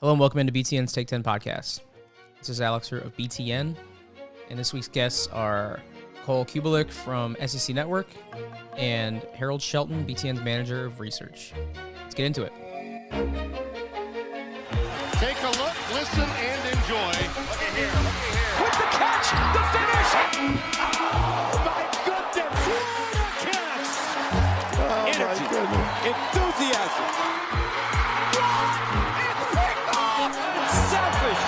Hello and welcome into BTN's Take 10 podcast. This is Alex here of BTN, and this week's guests are Cole Cubelic from SEC Network and Harold Shelton, BTN's Manager of Research. Let's get into it. Take a look, listen, and enjoy. Look at here. With the catch, the finish! Oh, my goodness! What a catch! Oh, Energy, my goodness. enthusiasm. It's picked off! Selfish!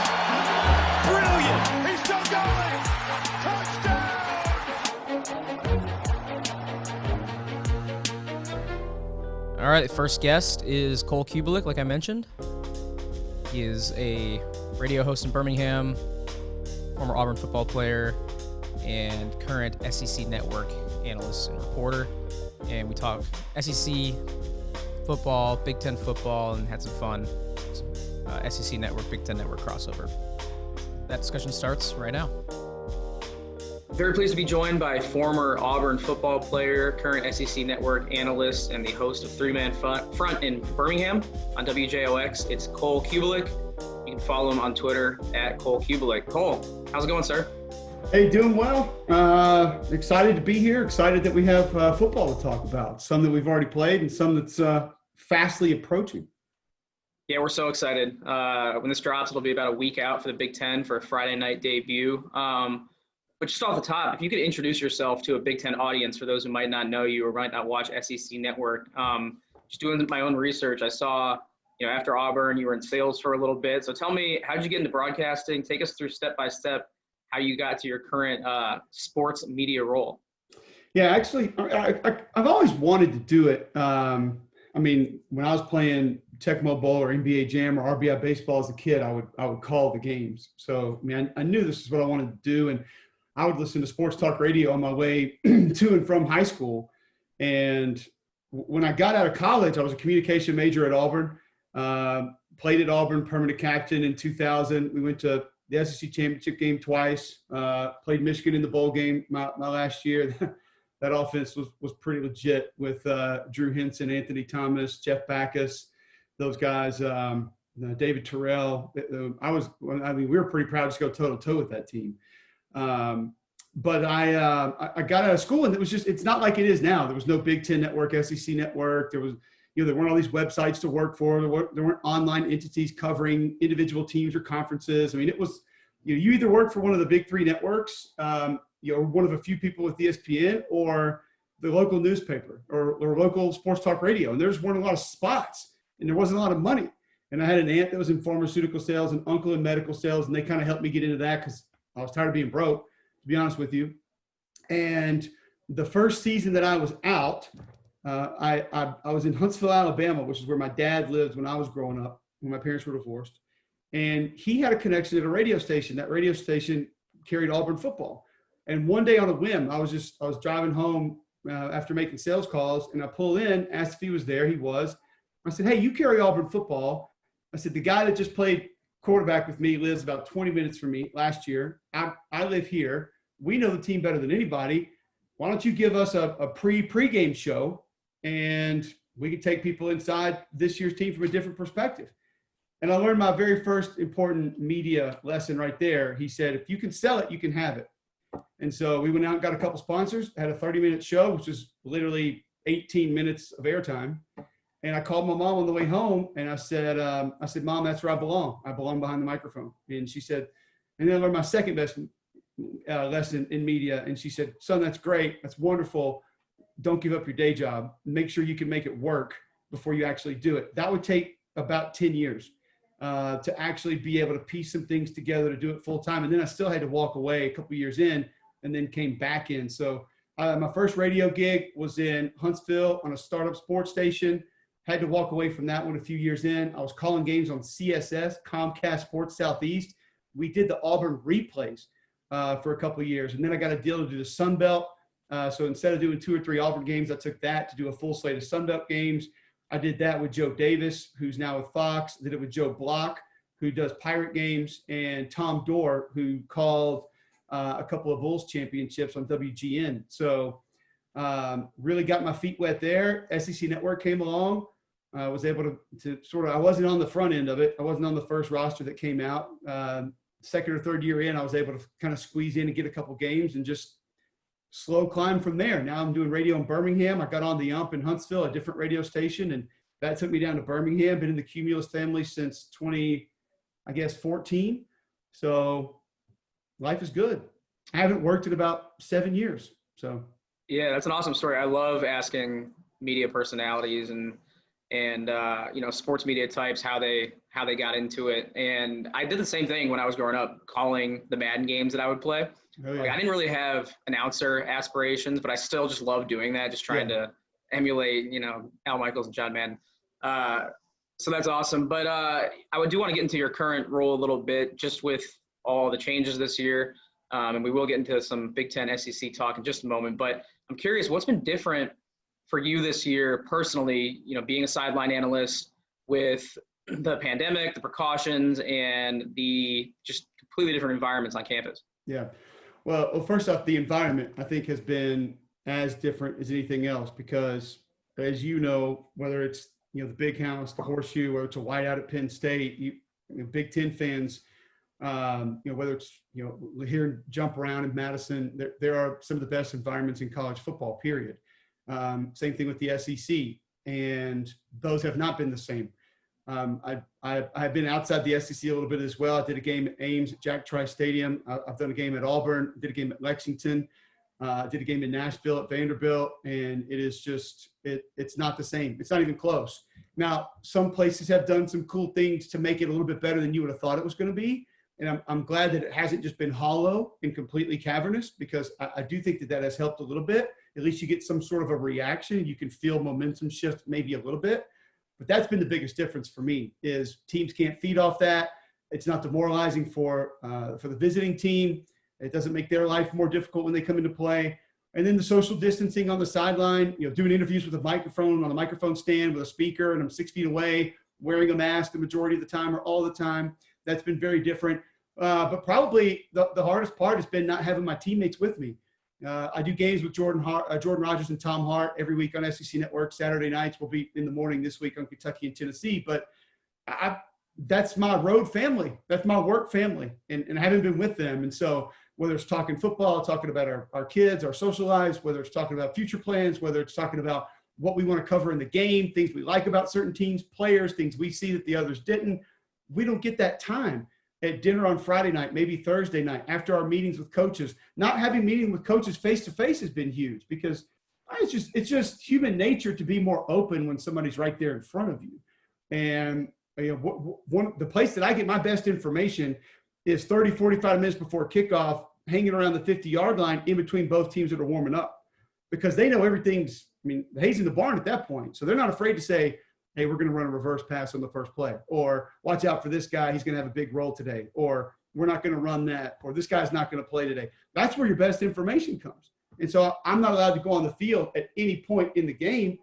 Brilliant! He's still going! Touchdown! All right, the first guest is Cole Cubelic, like I mentioned. He is a radio host in Birmingham, former Auburn football player, and current SEC Network analyst and reporter. And we talk SEC football, Big Ten football, and had some fun. SEC Network, Big Ten Network crossover. That discussion starts right now. Very pleased to be joined by former Auburn football player, current SEC Network analyst, and the host of Three Man Front in Birmingham on WJOX. It's Cole Cubelic. You can follow him on Twitter at Cole Cubelic. Cole, how's it going, sir? Hey, doing well. Excited to be here. Excited that we have football to talk about. Some that we've already played and some that's fastly approaching. Yeah, we're so excited. When this drops, it'll be about a week out for the Big Ten for a Friday night debut. But just off the top, if you could introduce yourself to a Big Ten audience for those who might not know you or might not watch SEC Network. Just doing my own research, I saw, after Auburn, you were in sales for a little bit. So tell me, how did you get into broadcasting? Take us through step by step how you got to your current sports media role. Yeah, actually, I've always wanted to do it. When I was playing Tecmo Bowl or NBA Jam or RBI baseball as a kid, I would call the games. So, I knew this is what I wanted to do, and I would listen to sports talk radio on my way to and from high school. And when I got out of college, I was a communication major at Auburn, played at Auburn, permanent captain in 2000. We went to the SEC championship game twice, played Michigan in the bowl game my last year. That offense was pretty legit with Drew Henson, Anthony Thomas, Jeff Backus, those guys, David Terrell. We were pretty proud to go toe-to-toe with that team. But I got out of school, and it's not like it is now. There was no Big Ten Network, SEC Network. There was, there weren't all these websites to work for. There weren't online entities covering individual teams or conferences. It was, you either worked for one of the big three networks, one of a few people with ESPN, or the local newspaper or local sports talk radio. And there weren't a lot of spots, and there wasn't a lot of money. And I had an aunt that was in pharmaceutical sales, an uncle in medical sales, and they kind of helped me get into that because I was tired of being broke, to be honest with you. And the first season that I was out, I was in Huntsville, Alabama, which is where my dad lived when I was growing up, when my parents were divorced. And he had a connection at a radio station. That radio station carried Auburn football. And one day on a whim, I was driving home after making sales calls, and I pull in, asked if he was there. He was. I said, "Hey, you carry Auburn football." I said, "The guy that just played quarterback with me lives about 20 minutes from me last year. I live here. We know the team better than anybody. Why don't you give us a pregame show, and we can take people inside this year's team from a different perspective?" And I learned my very first important media lesson right there. He said, "If you can sell it, you can have it." And so we went out and got a couple sponsors, had a 30-minute show, which was literally 18 minutes of airtime. And I called my mom on the way home, and I said, "Mom, that's where I belong. I belong behind the microphone." And she said, and then I learned my second best lesson in media. And she said, "Son, that's great. That's wonderful. Don't give up your day job. Make sure you can make it work before you actually do it." That would take about 10 years to actually be able to piece some things together to do it full time. And then I still had to walk away a couple years in and then came back in. So my first radio gig was in Huntsville on a startup sports station. Had to walk away from that one a few years in. I was calling games on CSS, Comcast Sports Southeast. We did the Auburn replays for a couple of years. And then I got a deal to do the Sun Belt. So instead of doing 2 or 3 Auburn games, I took that to do a full slate of Sun Belt games. I did that with Joe Davis, who's now with Fox. I did it with Joe Block, who does Pirate games, and Tom Dorr, who called a couple of Bulls championships on WGN. So really got my feet wet there. SEC Network came along. I was able to sort of, I wasn't on the front end of it. I wasn't on the first roster that came out. Second or third year in, I was able to kind of squeeze in and get a couple games and just slow climb from there. Now I'm doing radio in Birmingham. I got on the UMP in Huntsville, a different radio station, and that took me down to Birmingham. Been in the Cumulus family since 2014. So life is good. I haven't worked in about 7 years. So yeah, that's an awesome story. I love asking media personalities and sports media types how they got into it. And I did the same thing when I was growing up, calling the Madden games that I would play. Oh, yeah. Like, I didn't really have announcer aspirations, but I still just love doing that, just trying to emulate, Al Michaels and John Madden. So that's awesome. But I do want to get into your current role a little bit, just with all the changes this year. And we will get into some Big Ten SEC talk in just a moment. But I'm curious, what's been different for you this year personally, being a sideline analyst with the pandemic, the precautions, and the just completely different environments on campus? Yeah. Well, first off, the environment, I think, has been as different as anything else because, as you know, whether it's, the Big House, the Horseshoe, or it's a whiteout at Penn State, Big Ten fans, whether it's, hearing Jump Around in Madison, there are some of the best environments in college football, period. Same thing with the SEC, and those have not been the same. I've been outside the SEC a little bit as well. I did a game at Ames at Jack Trice Stadium. I've done a game at Auburn, did a game at Lexington, did a game in Nashville at Vanderbilt, and it is just, it's not the same. It's not even close. Now, some places have done some cool things to make it a little bit better than you would have thought it was going to be. And I'm glad that it hasn't just been hollow and completely cavernous, because I do think that has helped a little bit. At least you get some sort of a reaction. You can feel momentum shift maybe a little bit. But that's been the biggest difference for me, is teams can't feed off that. It's not demoralizing for the visiting team. It doesn't make their life more difficult when they come into play. And then the social distancing on the sideline, doing interviews with a microphone on a microphone stand with a speaker, and I'm 6 feet away, wearing a mask the majority of the time or all the time. That's been very different. But probably the hardest part has been not having my teammates with me. I do games with Jordan Rogers and Tom Hart every week on SEC Network. Saturday nights will be in the morning this week on Kentucky and Tennessee. But that's my road family. That's my work family. And I haven't been with them. And so whether it's talking football, talking about our kids, our social lives, whether it's talking about future plans, whether it's talking about what we want to cover in the game, things we like about certain teams, players, things we see that the others didn't, we don't get that time. At dinner on Friday night, maybe Thursday night, after our meetings with coaches. Not having meeting with coaches face-to-face has been huge, because it's just human nature to be more open when somebody's right there in front of you. And the place that I get my best information is 30, 45 minutes before kickoff, hanging around the 50-yard line in between both teams that are warming up, because they know everything's, the hay's in the barn at that point. So they're not afraid to say, hey, we're going to run a reverse pass on the first play, or watch out for this guy, he's going to have a big role today, or we're not going to run that, or this guy's not going to play today. That's where your best information comes. And so I'm not allowed to go on the field at any point in the game,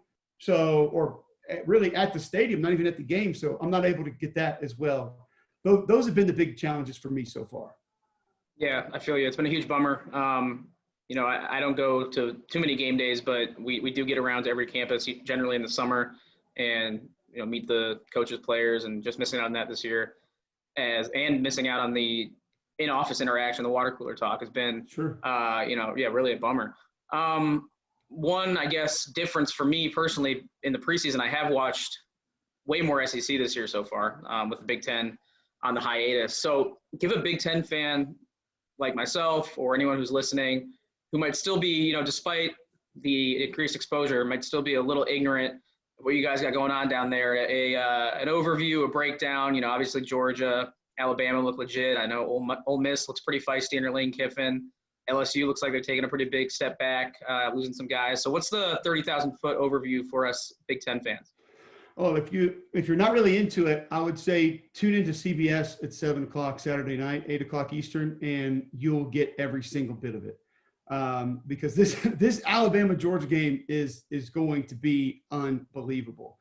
or really at the stadium, not even at the game, so I'm not able to get that as well. Those have been the big challenges for me so far. Yeah, I feel you. It's been a huge bummer. I don't go to too many game days, but we do get around to every campus, generally in the summer, and meet the coaches, players, and just missing out on that this year, and missing out on the in-office interaction, the water cooler talk has been, really a bummer. One, I guess, difference for me personally in the preseason, I have watched way more SEC this year so far, with the Big Ten on the hiatus. So give a Big Ten fan like myself, or anyone who's listening, who might still be, despite the increased exposure, might still be a little ignorant what you guys got going on down there, an overview, a breakdown. Obviously Georgia, Alabama look legit. I know Ole Miss looks pretty feisty under Lane Kiffin. LSU looks like they're taking a pretty big step back, losing some guys. So what's the 30,000-foot overview for us Big Ten fans? Oh, if you're not really into it, I would say tune into CBS at 7 o'clock Saturday night, 8 o'clock Eastern, and you'll get every single bit of it. Because this Alabama-Georgia game is going to be unbelievable.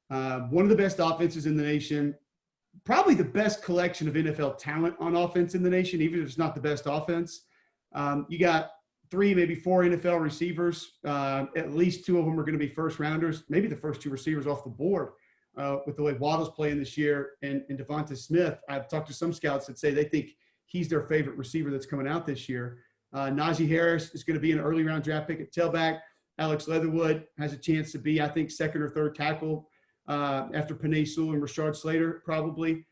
One of the best offenses in the nation, probably the best collection of NFL talent on offense in the nation, even if it's not the best offense. You got 3, maybe 4 NFL receivers. At least 2 of them are going to be first-rounders, maybe the first 2 receivers off the board. with the way Waddle's playing this year and Devonta Smith. I've talked to some scouts that say they think he's their favorite receiver that's coming out this year. Najee Harris is going to be an early round draft pick at tailback. Alex Leatherwood has a chance to be, I think, second or third tackle after Penei Sewell and Rashard Slater, probably.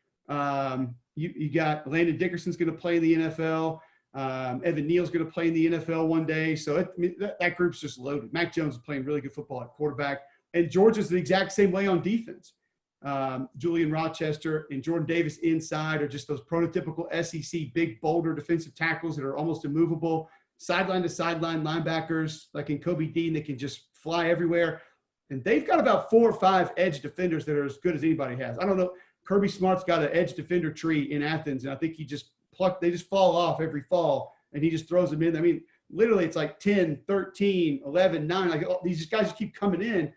You got Landon Dickerson's going to play in the NFL. Evan Neal's going to play in the NFL one day. So that group's just loaded. Mac Jones is playing really good football at quarterback. And Georgia's the exact same way on defense. Julian Rochester and Jordan Davis inside are just those prototypical SEC big boulder defensive tackles that are almost immovable. Sideline to sideline linebackers like in Kobe Dean that can just fly everywhere. And they've got about 4 or 5 edge defenders that are as good as anybody has. I don't know. Kirby Smart's got an edge defender tree in Athens, and I think they just fall off every fall, and he just throws them in. I mean, literally it's like 10, 13, 11, 9. Like these guys just keep coming in.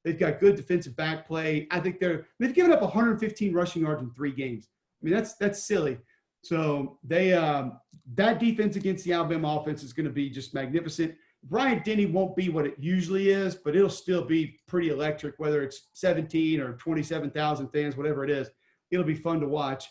They've got good defensive back play. I think they've given up 115 rushing yards in 3 games. I mean, that's silly. So that defense against the Alabama offense is going to be just magnificent. Bryant Denny won't be what it usually is, but it'll still be pretty electric, whether it's 17 or 27,000 fans, whatever it is. It'll be fun to watch.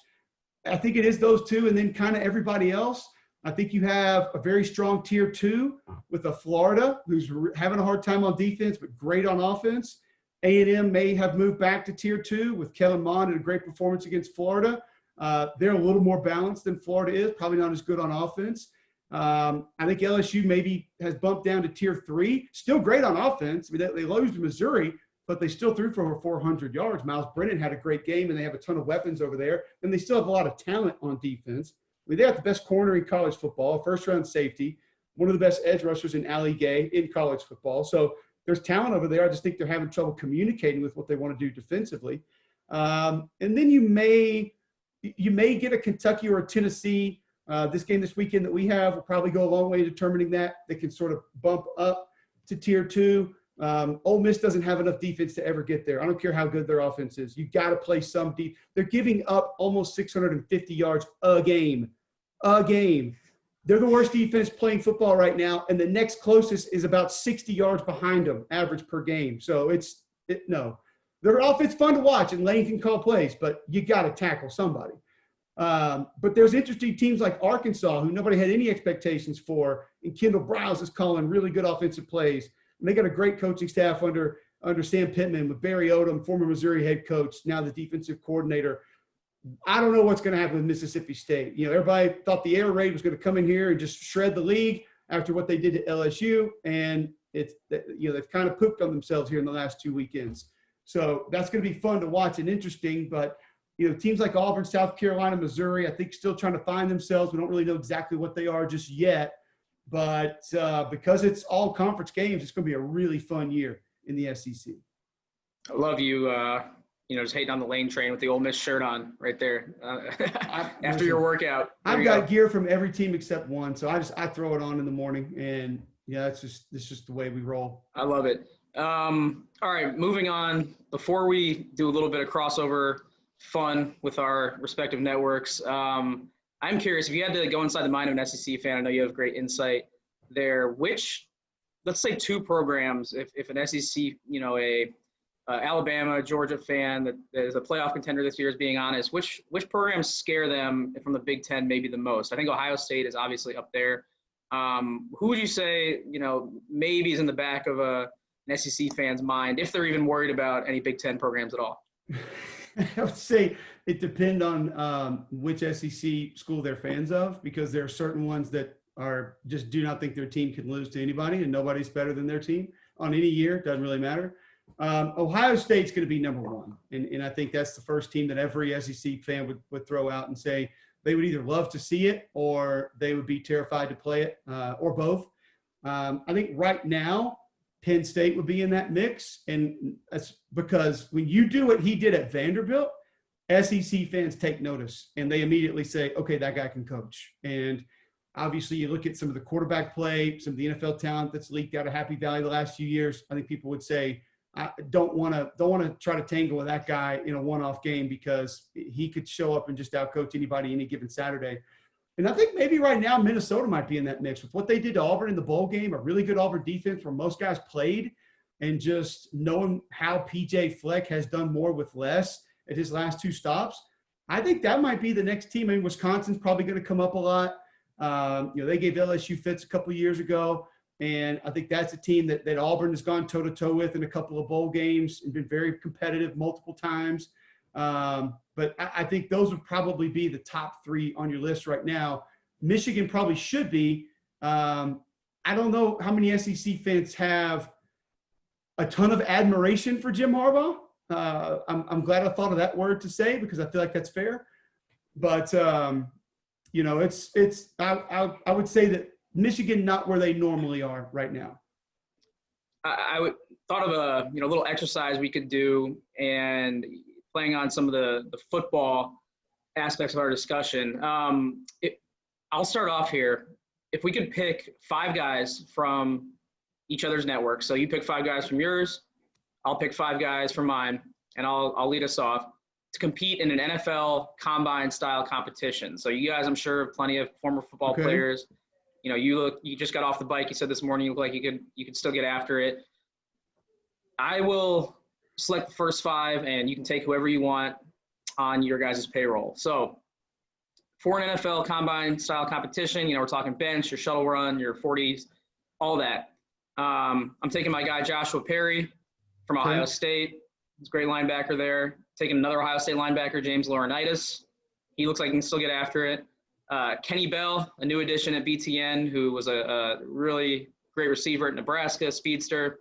I think it is those two, and then kind of everybody else. I think you have a very strong tier 2 with a Florida who's having a hard time on defense, but great on offense. A&M may have moved back to tier 2 with Kellen Mond and a great performance against Florida. They're a little more balanced than Florida is, probably not as good on offense. I think LSU maybe has bumped down to tier 3, still great on offense. I mean, they lost to Missouri, but they still threw for over 400 yards. Miles Brennan had a great game, and they have a ton of weapons over there. And they still have a lot of talent on defense. I mean, they have the best corner in college football, first-round safety, one of the best edge rushers in Ali Gay in college football. So there's talent over there. I just think they're having trouble communicating with what they want to do defensively. And then you may get a Kentucky or a Tennessee. This game this weekend that we have will probably go a long way determining that. They can sort of bump up to tier 2. Ole Miss doesn't have enough defense to ever get there. I don't care how good their offense is. You got to play some deep. They're giving up almost 650 yards a game. They're the worst defense playing football right now, and the next closest is about 60 yards behind them, average per game. So no. Their offense fun to watch, and Lane can call plays, but you got to tackle somebody. But there's interesting teams like Arkansas, who nobody had any expectations for, and Kendall Browse is calling really good offensive plays. And they got a great coaching staff under Sam Pittman with Barry Odom, former Missouri head coach, now the defensive coordinator. I don't know what's going to happen with Mississippi State. You know, everybody thought the air raid was going to come in here and just shred the league after what they did to LSU, and they've kind of pooped on themselves here in the last 2 weekends. So that's going to be fun to watch and interesting. But teams like Auburn, South Carolina, Missouri, I think still trying to find themselves. We don't really know exactly what they are just yet. But because it's all conference games, it's going to be a really fun year in the SEC. I love you, just hating on the Lane train with the Ole Miss shirt on right there after your workout. I've got gear from every team except one, so I throw it on in the morning, and it's just the way we roll. I love it. All right, moving on. Before we do a little bit of crossover fun with our respective networks, I'm curious if you had to go inside the mind of an SEC fan. I know you have great insight there. Which, let's say, 2 programs, if an SEC, Alabama, Georgia fan that is a playoff contender this year is being honest, which programs scare them from the Big Ten maybe the most? I think Ohio State is obviously up there. Who would you say, maybe is in the back of an SEC fan's mind if they're even worried about any Big Ten programs at all? I would say it depends on which SEC school they're fans of, because there are certain ones that just do not think their team can lose to anybody, and nobody's better than their team on any year. It doesn't really matter. Ohio State's going to be number 1, and I think that's the first team that every SEC fan would throw out and say they would either love to see it or they would be terrified to play it, or both. I think right now Penn State would be in that mix, and that's because when you do what he did at Vanderbilt, SEC fans take notice, and they immediately say, okay, that guy can coach. And obviously you look at some of the quarterback play, some of the NFL talent that's leaked out of Happy Valley the last few years. I think people would say, I don't want to try to tangle with that guy in a one-off game, because he could show up and just outcoach anybody any given Saturday. And I think maybe right now Minnesota might be in that mix with what they did to Auburn in the bowl game, a really good Auburn defense where most guys played. and just knowing how PJ Fleck has done more with less at his last 2 stops, I think that might be the next team. I mean, Wisconsin's probably going to come up a lot. They gave LSU fits a couple of years ago, and I think that's a team that Auburn has gone toe-to-toe with in a couple of bowl games and been very competitive multiple times. But I think those would probably be the top 3 on your list right now. Michigan probably should be. I don't know how many SEC fans have a ton of admiration for Jim Harbaugh. I'm glad I thought of that word to say because I feel like that's fair. But I would say that Michigan not where they normally are right now. I would thought of a little exercise we could do, and playing on some of the football aspects of our discussion. I'll start off here. If we could pick 5 guys from each other's network, so you pick 5 guys from yours, I'll pick 5 guys from mine, and I'll lead us off to compete in an NFL combine style competition. So you guys, I'm sure, have plenty of former football players. You just got off the bike. You said this morning you look like you could still get after it. I will select the first 5, and you can take whoever you want on your guys' payroll. So for an NFL combine style competition, we're talking bench, your shuttle run, your 40s, all that. I'm taking my guy Joshua Perry from Ohio State. He's a great linebacker there. Taking another Ohio State linebacker, James Laurinaitis. He looks like he can still get after it. Kenny Bell, a new addition at BTN, who was a really great receiver at Nebraska, speedster.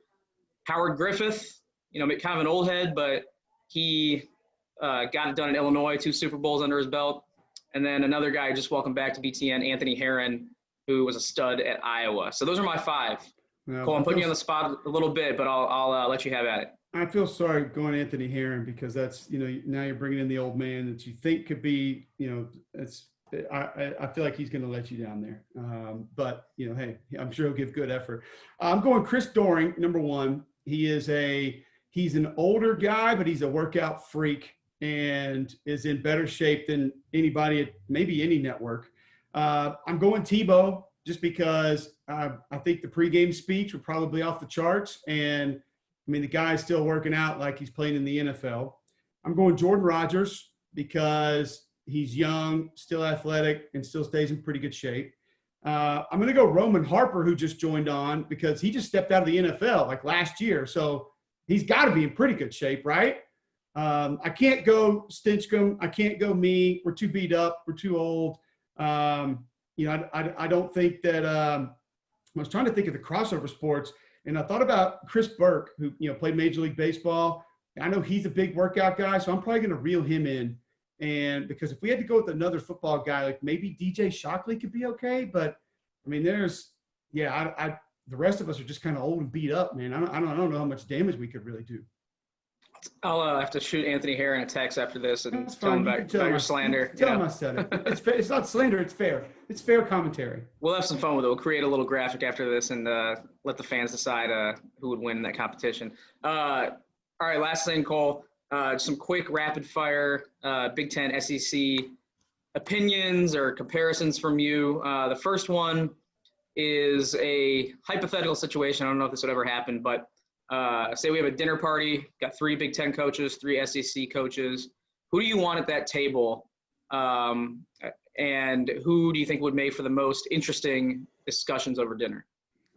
Howard Griffith, kind of an old head, but he got it done in Illinois, 2 Super Bowls under his belt. And then another guy just welcomed back to BTN, Anthony Herron, who was a stud at Iowa. So those are my 5. Yeah, Cole, I'm putting you on the spot a little bit, but I'll let you have at it. I feel sorry going Anthony Herron because that's, now you're bringing in the old man that you think could be, I feel like he's going to let you down there. But, hey, I'm sure he'll give good effort. I'm going Chris Doering, number 1. He's an older guy, but he's a workout freak and is in better shape than anybody at maybe any network. I'm going Tebow just because I think the pregame speech were probably off the charts. And, the guy's still working out like he's playing in the NFL. I'm going Jordan Rodgers because he's young, still athletic, and still stays in pretty good shape. I'm going to go Roman Harper, who just joined on because he just stepped out of the NFL like last year. So he's got to be in pretty good shape, right? I can't go Stinchcomb. I can't go me. We're too beat up. We're too old. I don't think that I was trying to think of the crossover sports, and I thought about Chris Burke, who played Major League Baseball. I know he's a big workout guy, so I'm probably going to reel him in. And because if we had to go with another football guy, like maybe DJ Shockley could be okay, but the rest of us are just kind of old and beat up, man. I don't know how much damage we could really do. I'll have to shoot Anthony Herron a text after this and tell him about your slander. Tell him I said it. It's fair. It's not slander. It's fair. It's fair commentary. We'll have some fun with it. We'll create a little graphic after this and let the fans decide who would win in that competition. All right, last thing, Cole. Some quick rapid fire Big Ten SEC opinions or comparisons from you. The first one is a hypothetical situation. I don't know if this would ever happen, but say we have a dinner party, got 3 Big Ten coaches, 3 SEC coaches. Who do you want at that table? And who do you think would make for the most interesting discussions over dinner?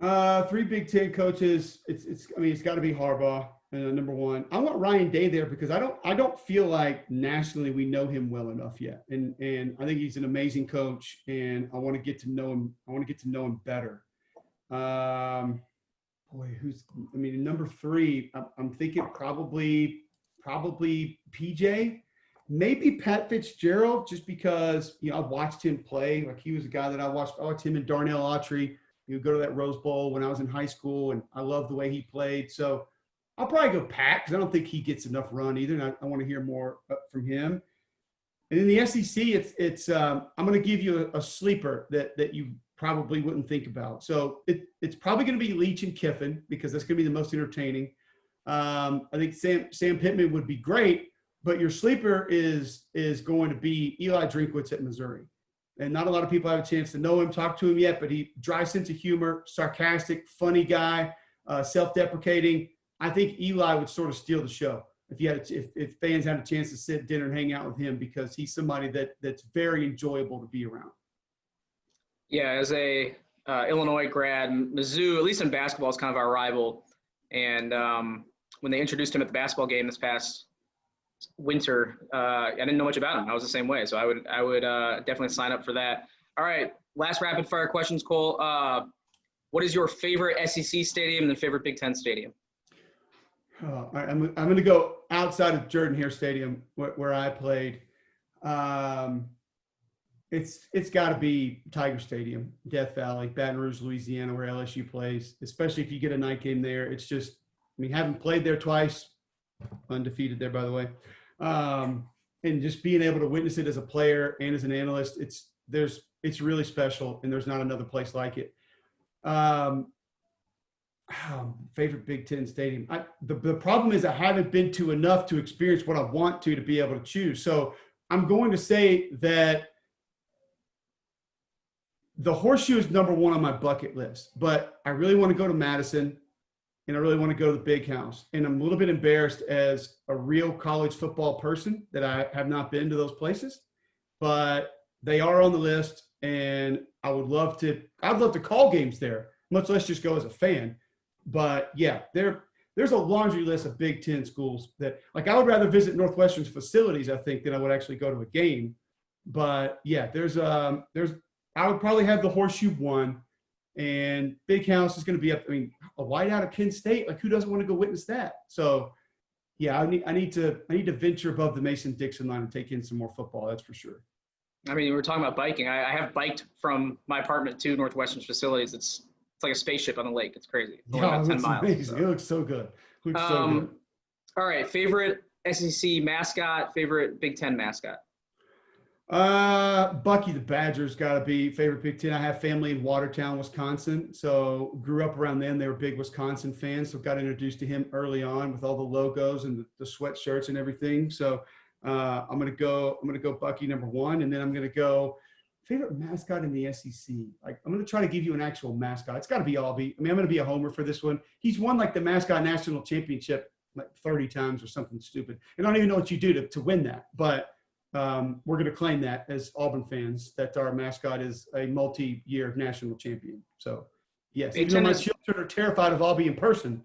3 Big Ten coaches. It's got to be Harbaugh, number 1. I want Ryan Day there because I don't feel like nationally we know him well enough yet, and I think he's an amazing coach, and I want to get to know him. I want to get to know him better. Number 3, I'm thinking probably PJ, maybe Pat Fitzgerald, just because, I watched him play. Like he was a guy that I watched him and Darnell Autry, go to that Rose Bowl when I was in high school, and I love the way he played. So I'll probably go Pat because I don't think he gets enough run either, and I want to hear more from him. And in the SEC, I'm going to give you a sleeper that you probably wouldn't think about. So it's probably going to be Leach and Kiffin because that's going to be the most entertaining. I think Sam Pittman would be great, but your sleeper is going to be Eli Drinkwitz at Missouri. And not a lot of people have a chance to know him, talk to him yet, but he dry sense of humor, sarcastic, funny guy, self-deprecating. I think Eli would sort of steal the show if fans had a chance to sit dinner and hang out with him, because he's somebody that's very enjoyable to be around. Yeah, as a Illinois grad, Mizzou, at least in basketball, is kind of our rival. And when they introduced him at the basketball game this past winter, I didn't know much about him. I was the same way, so I would definitely sign up for that. All right, last rapid fire questions, Cole. What is your favorite SEC stadium and favorite Big Ten stadium? All right, I'm going to go outside of Jordan-Hare Stadium where I played. It's got to be Tiger Stadium, Death Valley, Baton Rouge, Louisiana, where LSU plays, especially if you get a night game there. It's just, I mean, having played there twice, undefeated there, by the way, and just being able to witness it as a player and as an analyst, it's really special, and there's not another place like it. Favorite Big Ten stadium. The problem is I haven't been to enough to experience what I want to be able to choose. So I'm going to say that the Horseshoe is number one on my bucket list, but I really want to go to Madison, and I really want to go to the Big House. And I'm a little bit embarrassed as a real college football person that I have not been to those places, but they are on the list, and I'd love to call games there, much less just go as a fan. But yeah, there's a laundry list of Big Ten schools that, like, I would rather visit Northwestern's facilities, I think, than I would actually go to a game. But yeah, I would probably have the Horseshoe one, and Big House is going to be up. I mean, a whiteout at Penn State, like, who doesn't want to go witness that? So yeah, I need to venture above the Mason-Dixon line and take in some more football. That's for sure. I mean, we were talking about biking. I have biked from my apartment to Northwestern's facilities. It's like a spaceship on the lake. It's crazy. It's only about 10 miles. Amazing. So. It looks so good. All right. Favorite SEC mascot, favorite Big Ten mascot? Bucky the Badger's got to be favorite Big Ten. I have family in Watertown, Wisconsin, so grew up around them. They were big Wisconsin fans, so got introduced to him early on with all the logos and the sweatshirts and everything. So I'm gonna go Bucky number one, and then I'm gonna go favorite mascot in the SEC. Like, I'm gonna try to give you an actual mascot. It's got to be Albie. I mean, I'm gonna be a homer for this one. He's won like the mascot national championship like 30 times or something stupid, and I don't even know what you do to win that, but. We're going to claim that as Auburn fans, that our mascot is a multi-year national champion. So, yes, even though my children are terrified of Albie in person,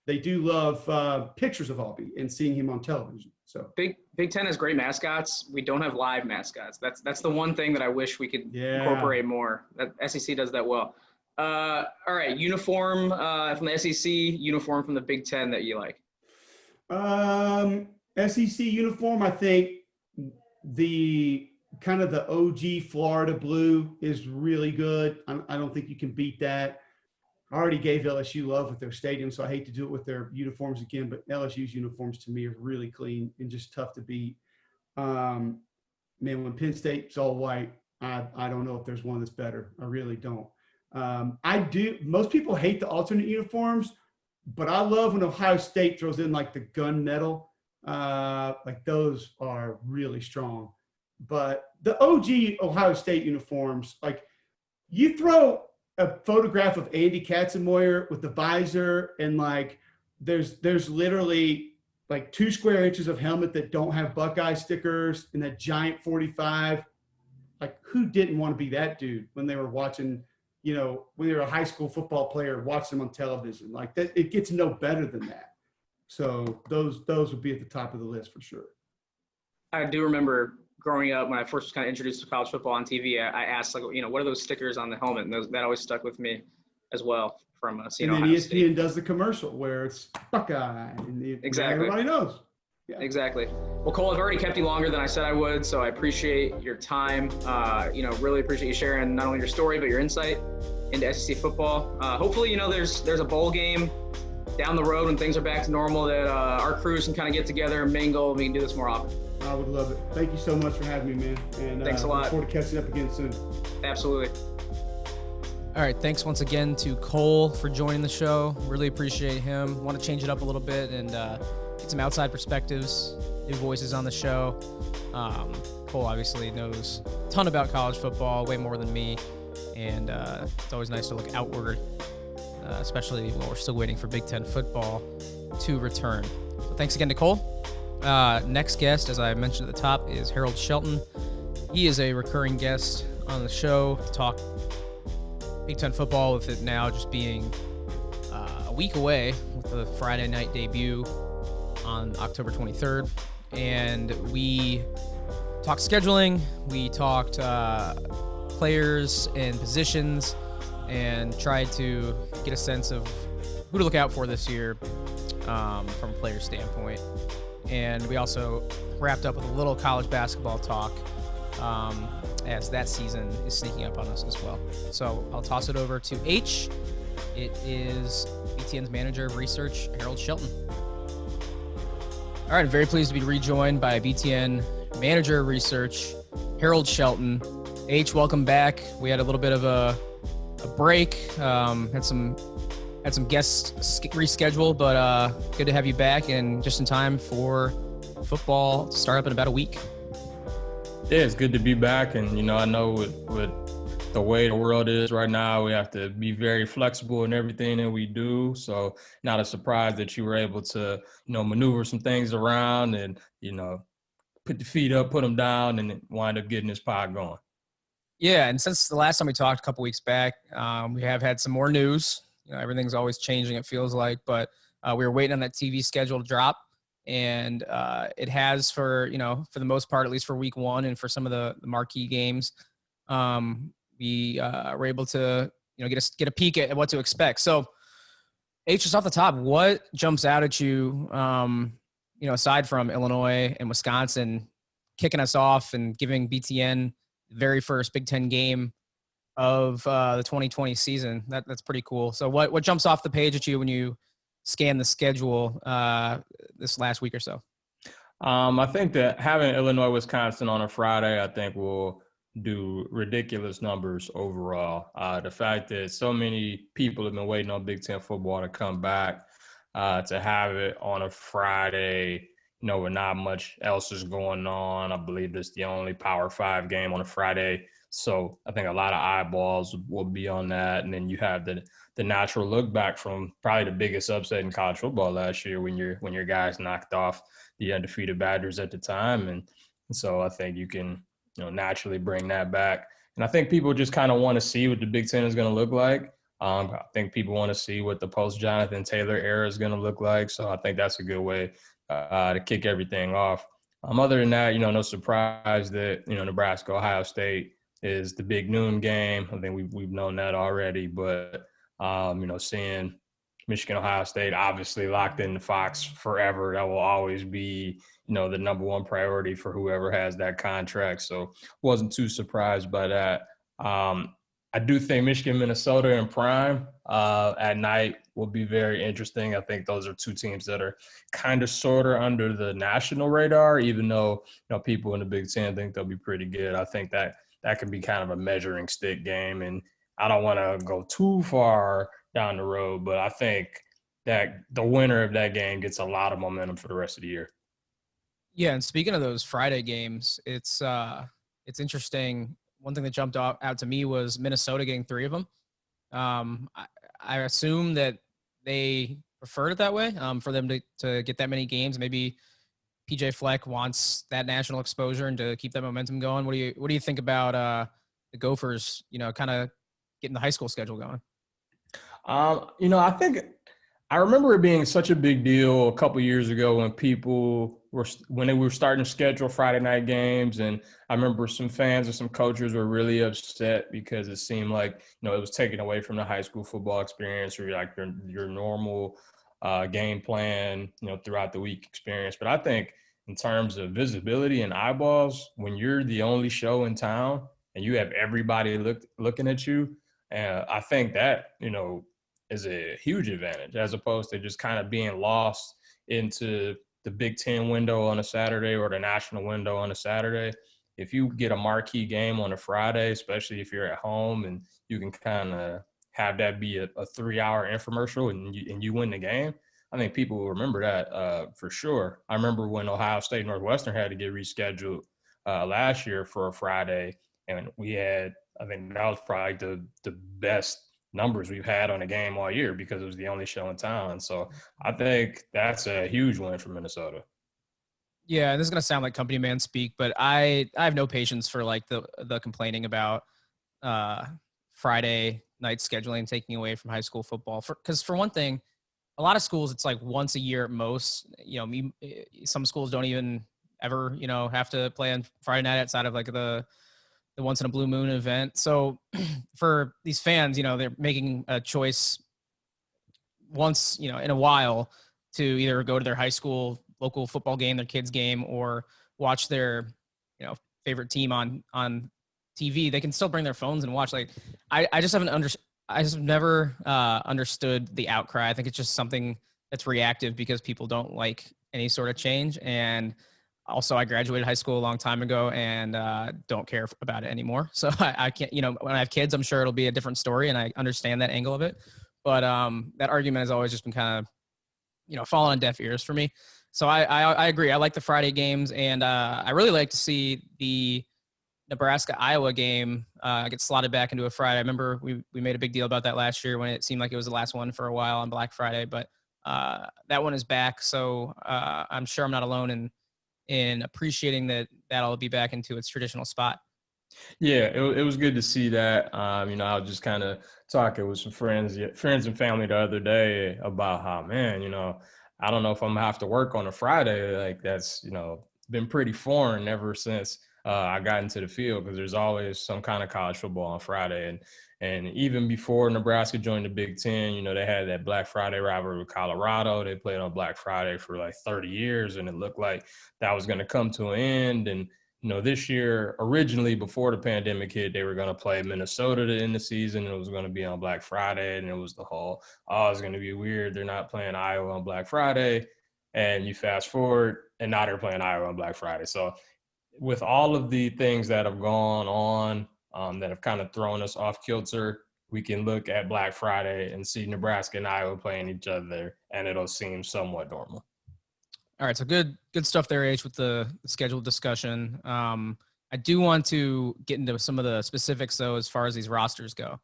they do love pictures of Albie and seeing him on television. So Big Ten has great mascots. We don't have live mascots. That's the one thing that I wish we could incorporate more. That SEC does that well. All right, uniform from the SEC, uniform from the Big Ten that you like. SEC uniform, I think. The kind of the OG Florida blue is really good. I don't think you can beat that. I already gave LSU love with their stadium, so I hate to do it with their uniforms again, but LSU's uniforms to me are really clean and just tough to beat. Man, when Penn State's all white, I don't know if there's one that's better. I really don't. Most people hate the alternate uniforms, but I love when Ohio State throws in like the gunmetal. Like, those are really strong. But the OG Ohio State uniforms, like, you throw a photograph of Andy Katzenmoyer with the visor, and like there's literally like 2 square inches of helmet that don't have Buckeye stickers and that giant 45. Like, who didn't want to be that dude when they were watching, when they were a high school football player, watch them on television? Like, that, it gets no better than that. So those would be at the top of the list for sure. I do remember growing up when I first was kind of introduced to college football on TV. I asked, like, what are those stickers on the helmet? And that always stuck with me as well from seeing Ohio State. And then ESPN does the commercial where it's Buckeye. And exactly. Everybody knows. Yeah. Exactly. Well, Cole, I've already kept you longer than I said I would, so I appreciate your time. Really appreciate you sharing not only your story but your insight into SEC football. Hopefully, there's a bowl game down the road when things are back to normal that our crews can kind of get together and mingle, and we can do this more often. I would love it. Thank you so much for having me, man. And thanks a lot. Look forward to catching up again soon. Absolutely. All right, thanks once again to Cole for joining the show. Really appreciate him. Want to change it up a little bit and get some outside perspectives, new voices on the show. Cole obviously knows a ton about college football, way more than me, and it's always nice to look outward, especially while we're still waiting for Big Ten football. to return. So thanks again to Cole. Next guest, as I mentioned at the top, is Harold Shelton. He is a recurring guest on the show to talk Big Ten football, with it now just being a week away with the Friday night debut on October 23rd. And we talked scheduling, we talked players and positions, and tried to get a sense of who to look out for this year from a player standpoint. And we also wrapped up with a little college basketball talk as that season is sneaking up on us as well. So I'll toss it over to H. It is BTN's manager of research, Harold Shelton. All right, I'm very pleased to be rejoined by BTN manager of research, Harold Shelton. H, welcome back. We had a little bit of a break, had some guests rescheduled, but good to have you back and just in time for football to start up in about a week. Yeah, it's good to be back. And, I know with the way the world is right now, we have to be very flexible in everything that we do. So not a surprise that you were able to, maneuver some things around and, put the feet up, put them down, and wind up getting this pod going. Yeah, and since the last time we talked a couple weeks back, we have had some more news. Everything's always changing, it feels like, but we were waiting on that TV schedule to drop, and it has for the most part, at least for week one and for some of the marquee games. We were able to get a peek at what to expect. So, H, just off the top, what jumps out at you? Aside from Illinois and Wisconsin kicking us off and giving BTN the very first Big Ten game of the 2020 season. That's pretty cool. So what jumps off the page at you when you scan the schedule this last week or so? I think that having Illinois, Wisconsin on a Friday, I think will do ridiculous numbers overall. The fact that so many people have been waiting on Big Ten football to come back, to have it on a Friday, where not much else is going on. I believe it's the only Power 5 game on a Friday. So I think a lot of eyeballs will be on that. And then you have the natural look back from probably the biggest upset in college football last year when your guys knocked off the undefeated Badgers at the time. And so I think you can, naturally bring that back. And I think people just kind of want to see what the Big Ten is going to look like. I think people want to see what the post-Jonathan Taylor era is going to look like. So I think that's a good way to kick everything off. Other than that, no surprise that, Nebraska, Ohio State is the big noon game. I think we've known that already. But, seeing Michigan, Ohio State obviously locked into Fox forever, that will always be, the number one priority for whoever has that contract. So wasn't too surprised by that. I do think Michigan, Minnesota in prime at night will be very interesting. I think those are two teams that are kind of sort of under the national radar, even though people in the Big Ten think they'll be pretty good. I think that could be kind of a measuring stick game, and I don't want to go too far down the road, but I think that the winner of that game gets a lot of momentum for the rest of the year. Yeah, and speaking of those Friday games, it's interesting. One thing that jumped out to me was Minnesota getting 3 of them. I assume that they preferred it that way for them to get that many games. Maybe PJ Fleck wants that national exposure and to keep that momentum going. What do you think about the Gophers? Kind of getting the high school schedule going. I think I remember it being such a big deal a couple years ago when they were starting to schedule Friday night games, and I remember some fans and some coaches were really upset because it seemed like it was taken away from the high school football experience or like your normal game plan throughout the week experience. But I think in terms of visibility and eyeballs, when you're the only show in town and you have everybody looking at you, I think that is a huge advantage as opposed to just kind of being lost into the Big Ten window on a Saturday or the national window on a Saturday. If you get a marquee game on a Friday, especially if you're at home and you can kind of have that be a 3-hour infomercial and you win the game, I think people will remember that for sure. I remember when Ohio State Northwestern had to get rescheduled last year for a Friday, and we had, I think that was probably the best numbers we've had on a game all year because it was the only show in town. So I think that's a huge win for Minnesota. Yeah, and this is gonna sound like company man speak, but I have no patience for like the complaining about Friday night scheduling taking away from high school football. Because for one thing, a lot of schools it's like once a year at most. Some schools don't even ever have to play on Friday night outside of like the once in a blue moon event. So for these fans, they're making a choice once in a while to either go to their high school local football game, their kids game, or watch their favorite team on TV. They can still bring their phones and watch. Like I just haven't I just never understood the outcry. I think it's just something that's reactive because people don't like any sort of change. And also I graduated high school a long time ago and don't care about it anymore. So I can't, when I have kids, I'm sure it'll be a different story and I understand that angle of it. But that argument has always just been kind of, falling on deaf ears for me. So I agree. I like the Friday games, and I really like to see the Nebraska-Iowa game get slotted back into a Friday. I remember we made a big deal about that last year when it seemed like it was the last one for a while on Black Friday, but that one is back. So I'm sure I'm not alone in appreciating that'll be back into its traditional spot. Yeah, it was good to see that. I was just kind of talking with some friends and family the other day about how, man, I don't know if I'm gonna have to work on a Friday. Like that's, been pretty foreign ever since I got into the field because there's always some kind of college football on Friday. And even before Nebraska joined the Big Ten, they had that Black Friday rivalry with Colorado. They played on Black Friday for like 30 years, and it looked like that was going to come to an end. And this year, originally before the pandemic hit, they were going to play Minnesota to end the season. And it was going to be on Black Friday. And it was the whole, it's going to be weird. They're not playing Iowa on Black Friday. And you fast forward, and now they're playing Iowa on Black Friday. So with all of the things that have gone on that have kind of thrown us off kilter, we can look at Black Friday and see Nebraska and Iowa playing each other, and it'll seem somewhat normal. All right, so good stuff there, H, with the scheduled discussion. I do want to get into some of the specifics, though, as far as these rosters go,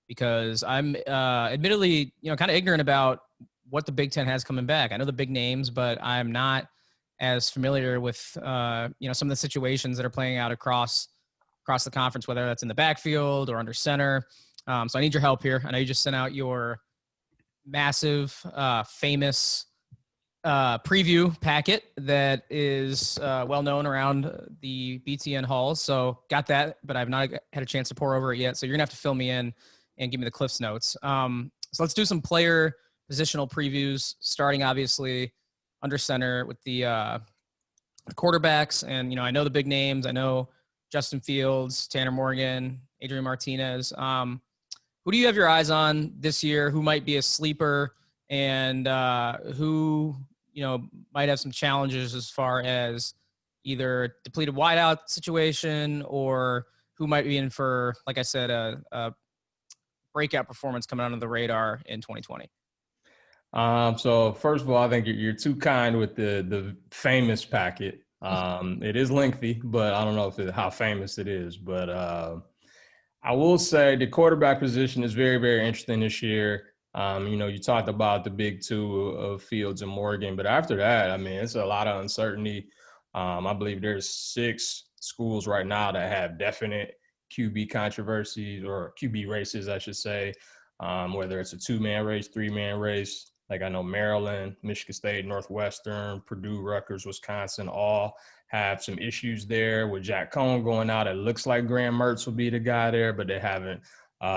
because I'm admittedly, kind of ignorant about what the Big Ten has coming back. I know the big names, but I'm not as familiar with, some of the situations that are playing out across the conference, whether that's in the backfield or under center. So I need your help here. I know you just sent out your massive, famous preview packet that is well known around the BTN halls. So got that, but I've not had a chance to pour over it yet. So you're gonna have to fill me in and give me the Cliff's notes. So let's do some player positional previews, starting obviously under center with the quarterbacks. And, I know the big names. I know Justin Fields, Tanner Morgan, Adrian Martinez. Who do you have your eyes on this year? Who might be a sleeper and who, might have some challenges as far as either depleted wideout situation or who might be in for, like I said, a breakout performance coming under the radar in 2020? So first of all, I think you're too kind with the famous packet. It is lengthy, but I don't know how famous it is. But I will say the quarterback position is very, very interesting this year. You talked about the big two of Fields and Morgan, but after that, it's a lot of uncertainty. I believe there's 6 schools right now that have definite QB controversies or QB races, I should say, whether it's a 2-man race, 3-man race. Like I know Maryland, Michigan State, Northwestern, Purdue, Rutgers, Wisconsin, all have some issues there. With Jack Cohn going out, it looks like Graham Mertz will be the guy there, but they haven't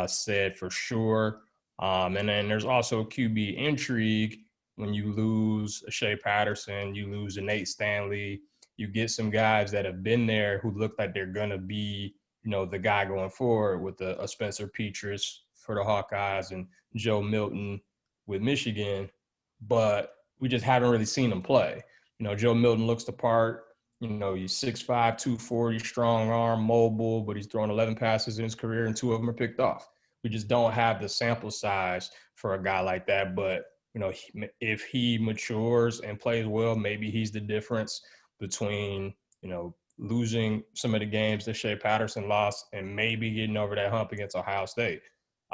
said for sure. And then there's also QB intrigue when you lose a Shea Patterson, you lose a Nate Stanley, you get some guys that have been there who look like they're going to be, the guy going forward with a Spencer Petras for the Hawkeyes and Joe Milton with Michigan, but we just haven't really seen him play. Joe Milton looks the part. He's 6'5", 240, strong arm, mobile, but he's thrown 11 passes in his career and 2 of them are picked off. We just don't have the sample size for a guy like that. But, if he matures and plays well, maybe he's the difference between, losing some of the games that Shea Patterson lost and maybe getting over that hump against Ohio State.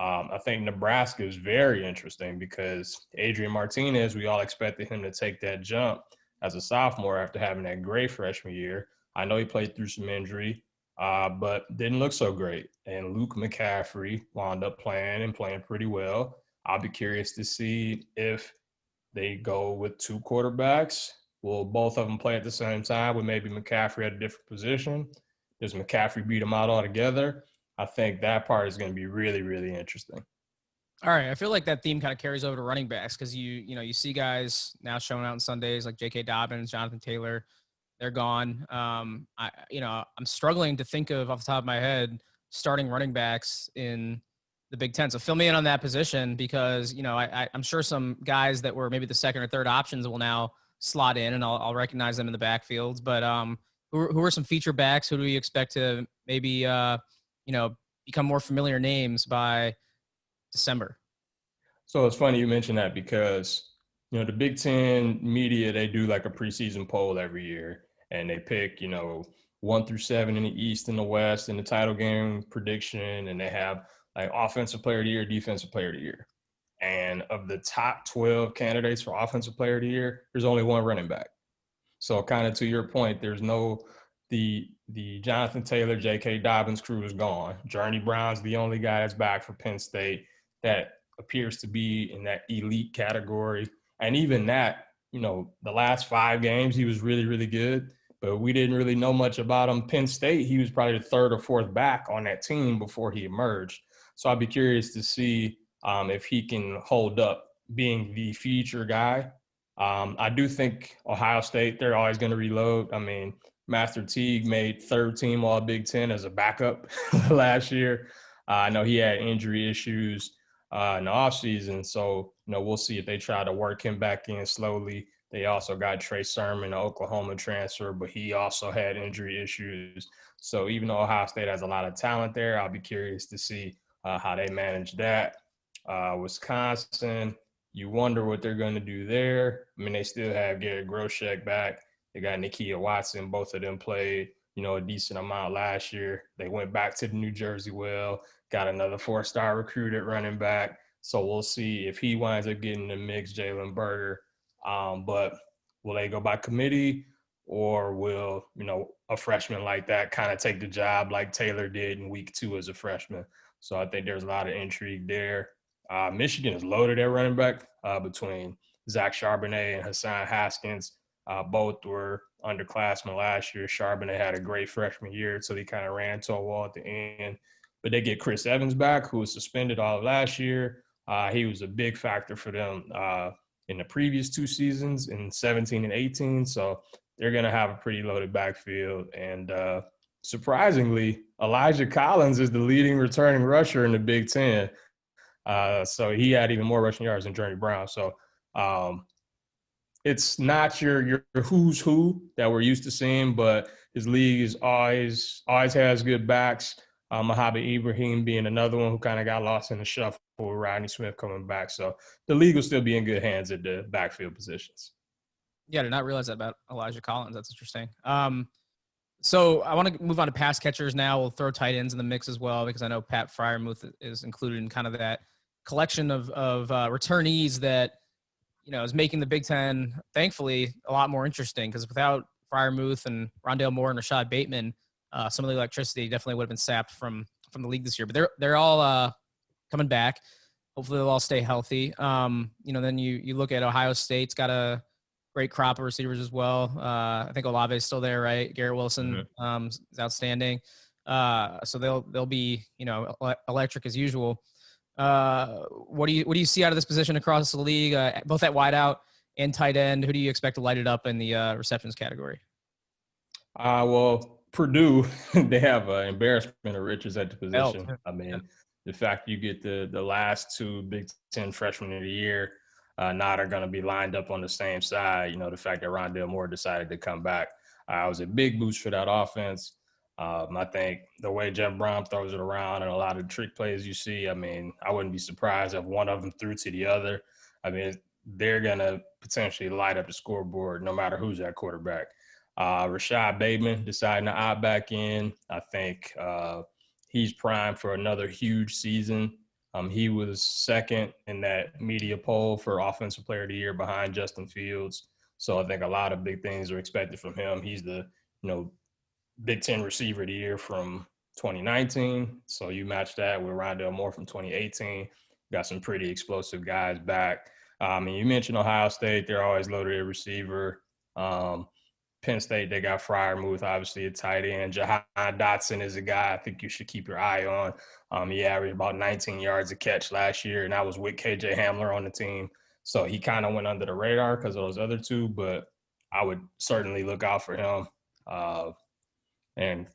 I think Nebraska is very interesting because Adrian Martinez, we all expected him to take that jump as a sophomore after having that great freshman year. I know he played through some injury, but didn't look so great. And Luke McCaffrey wound up playing pretty well. I'll be curious to see if they go with two quarterbacks. Will both of them play at the same time with maybe McCaffrey at a different position? Does McCaffrey beat him out altogether? I think that part is going to be really, really interesting. All right, I feel like that theme kind of carries over to running backs because you see guys now showing out on Sundays like J.K. Dobbins, Jonathan Taylor, they're gone. I'm struggling to think of off the top of my head starting running backs in the Big Ten. So fill me in on that position because I'm sure some guys that were maybe the second or third options will now slot in, and I'll recognize them in the backfields. But who are some feature backs? Who do we expect to maybe become more familiar names by December? So it's funny you mentioned that because, the Big Ten media, they do like a preseason poll every year and they pick, 1 through 7 in the East and the West in the title game prediction. And they have like offensive player of the year, defensive player of the year. And of the top 12 candidates for offensive player of the year, there's only one running back. So kind of to your point, there's the Jonathan Taylor, J.K. Dobbins crew is gone. Journey Brown's the only guy that's back for Penn State that appears to be in that elite category. And even that, the last 5 games, he was really, really good, but we didn't really know much about him. Penn State, he was probably the 3rd or 4th back on that team before he emerged. So I'd be curious to see if he can hold up being the feature guy. I do think Ohio State, they're always going to reload. I mean, Master Teague made 3rd team All Big Ten as a backup last year. I know he had injury issues in the offseason, so we'll see if they try to work him back in slowly. They also got Trey Sermon, an Oklahoma transfer, but he also had injury issues. So even though Ohio State has a lot of talent there, I'll be curious to see how they manage that. Wisconsin, you wonder what they're going to do there. I mean, they still have Garrett Groshek back. They got Nakia Watson. Both of them played, a decent amount last year. They went back to the New Jersey Well, got another 4-star recruit at running back. So we'll see if he winds up getting the mix, Jalen Berger. But will they go by committee, or will, a freshman like that kind of take the job like Taylor did in week 2 as a freshman? So I think there's a lot of intrigue there. Michigan is loaded at running back between Zach Charbonnet and Hassan Haskins. Both were underclassmen last year. Charbonnet had a great freshman year, so he kind of ran into a wall at the end. But they get Chris Evans back, who was suspended all of last year. He was a big factor for them in the previous 2 seasons in 17 and 18. So they're going to have a pretty loaded backfield. And surprisingly, Elijah Collins is the leading returning rusher in the Big Ten. So he had even more rushing yards than Journey Brown. So it's not your who's who that we're used to seeing, but his league is always has good backs. Mojave Ibrahim being another one who kind of got lost in the shuffle with Rodney Smith coming back. So the league will still be in good hands at the backfield positions. Yeah, I did not realize that about Elijah Collins. That's interesting. So I want to move on to pass catchers now. We'll throw tight ends in the mix as well because I know Pat Fryermuth is included in kind of that collection of returnees that is making the Big Ten, thankfully, a lot more interesting because without Fryermuth and Rondale Moore and Rashad Bateman, some of the electricity definitely would have been sapped from the league this year. But they're all coming back. Hopefully they'll all stay healthy. Then you look at Ohio State's got a great crop of receivers as well. I think Olave is still there, right? Garrett Wilson is outstanding. So they'll be electric as usual. What do you see out of this position across the league, both at wideout and tight end? Who do you expect to light it up in the receptions category? Well, Purdue, they have an embarrassment of riches at the position. I mean, the fact you get the last 2 Big Ten freshmen of the year not are going to be lined up on the same side. The fact that Rondale Moore decided to come back was a big boost for that offense. I think the way Jeff Brom throws it around and a lot of trick plays you see, I mean, I wouldn't be surprised if one of them threw to the other. I mean, they're going to potentially light up the scoreboard no matter who's at quarterback. Rashad Bateman deciding to opt back in. I think he's primed for another huge season. He was second in that media poll for Offensive Player of the Year behind Justin Fields. So I think a lot of big things are expected from him. He's the, Big Ten Receiver of the Year from 2019. So you match that with Rondale Moore from 2018. Got some pretty explosive guys back. And you mentioned Ohio State. They're always loaded at receiver. Penn State, they got Freiermuth, obviously a tight end. Jahan Dotson is a guy I think you should keep your eye on. He averaged about 19 yards a catch last year, and that was with KJ Hamler on the team. So he kind of went under the radar because of those other two, but I would certainly look out for him. And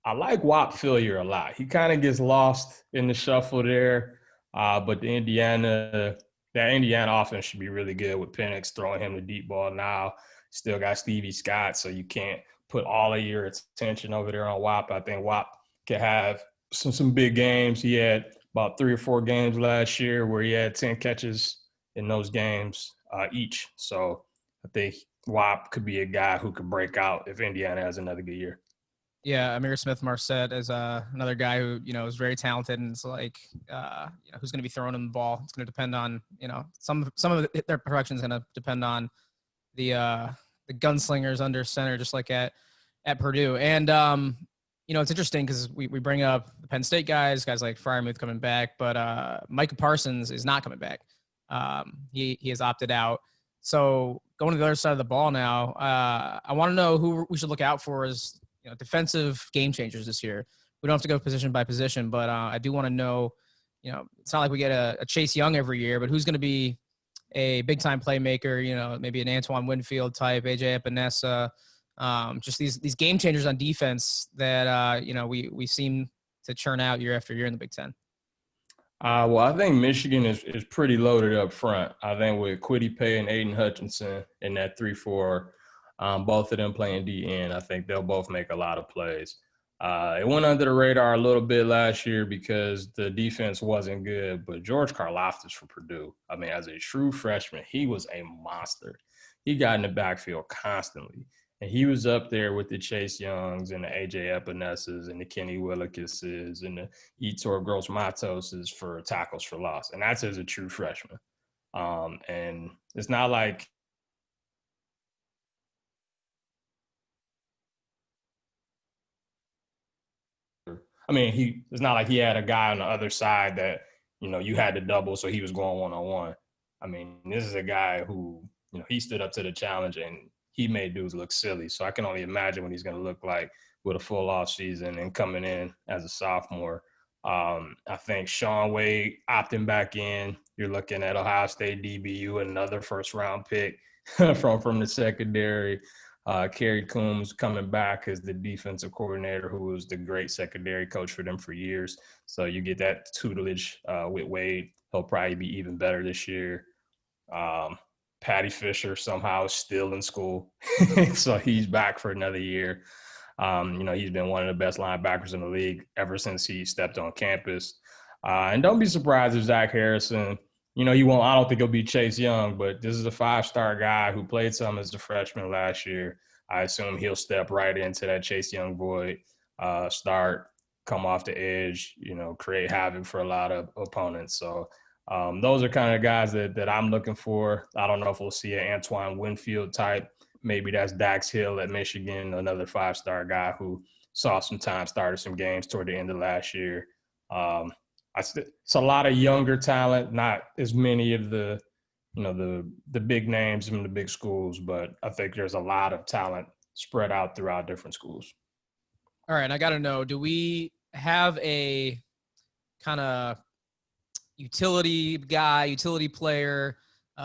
I like Whop Phillier a lot. He kind of gets lost in the shuffle there, but that Indiana offense should be really good with Penix throwing him the deep ball now. Still got Stevie Scott, so you can't put all of your attention over there on Whop. I think Whop can have some big games. He had about 3 or 4 games last year where he had 10 catches in those games each. So I think Whop could be a guy who could break out if Indiana has another good year. Yeah, Amir Smith-Marset is another guy who, is very talented, and it's like, who's going to be throwing him the ball. It's going to depend on, some of their production is going to depend on the gunslingers under center, just like at Purdue. And, it's interesting because we bring up the Penn State guys like Freiermuth coming back, but Micah Parsons is not coming back. He has opted out. So going to the other side of the ball now, I want to know who we should look out for as defensive game changers this year. We don't have to go position by position, but I do want to know, it's not like we get a Chase Young every year, but who's going to be a big-time playmaker, maybe an Antoine Winfield type, A.J. Epinesa, just these game changers on defense that, we seem to churn out year after year in the Big Ten. Well, I think Michigan is pretty loaded up front. I think with Kwity Paye and Aiden Hutchinson in that 3-4, both of them playing DN, I think they'll both make a lot of plays. It went under the radar a little bit last year because the defense wasn't good, but George Karlaftis for Purdue, I mean, as a true freshman, he was a monster. He got in the backfield constantly, and he was up there with the Chase Youngs and the A.J. Epinesas and the Kenny Willekes's and the Yetur Gross-Matoses for tackles for loss, and that's as a true freshman. And it's not like it's not like he had a guy on the other side that, you had to double, so he was going one-on-one. I mean, this is a guy who, he stood up to the challenge and he made dudes look silly. So I can only imagine what he's going to look like with a full off season and coming in as a sophomore. I think Sean Wade opting back in. You're looking at Ohio State DBU, another first-round pick from the secondary. Kerry Coombs coming back as the defensive coordinator, who was the great secondary coach for them for years. So you get that tutelage with Wade. He'll probably be even better this year. Patty Fisher somehow is still in school, so he's back for another year. He's been one of the best linebackers in the league ever since he stepped on campus. And don't be surprised if Zach Harrison, I don't think he'll be Chase Young, but this is a 5-star guy who played some as a freshman last year. I assume he'll step right into that Chase Young void, start, come off the edge, create havoc for a lot of opponents. So those are kind of guys that I'm looking for. I don't know if we'll see an Antoine Winfield type. Maybe that's Dax Hill at Michigan, another 5-star guy who saw some time, started some games toward the end of last year. It's a lot of younger talent, not as many of the big names from the big schools, but I think there's a lot of talent spread out throughout different schools. All right, I got to know, do we have a kind of utility guy, utility player,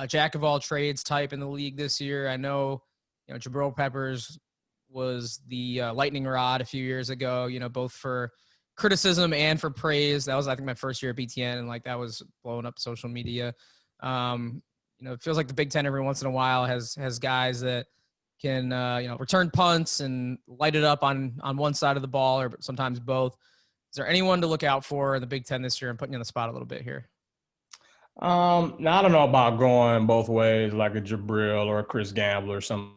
jack of all trades type in the league this year? I know, Jabril Peppers was the lightning rod a few years ago, both for criticism and for praise. That was, I think, my first year at BTN, and that was blowing up social media. It feels like the Big Ten every once in a while has guys that can return punts and light it up on one side of the ball, or sometimes both. Is there anyone to look out for in the Big Ten this year? I'm putting you on the spot a little bit here. I don't know about going both ways, like a Jabril or a Chris Gamble or something.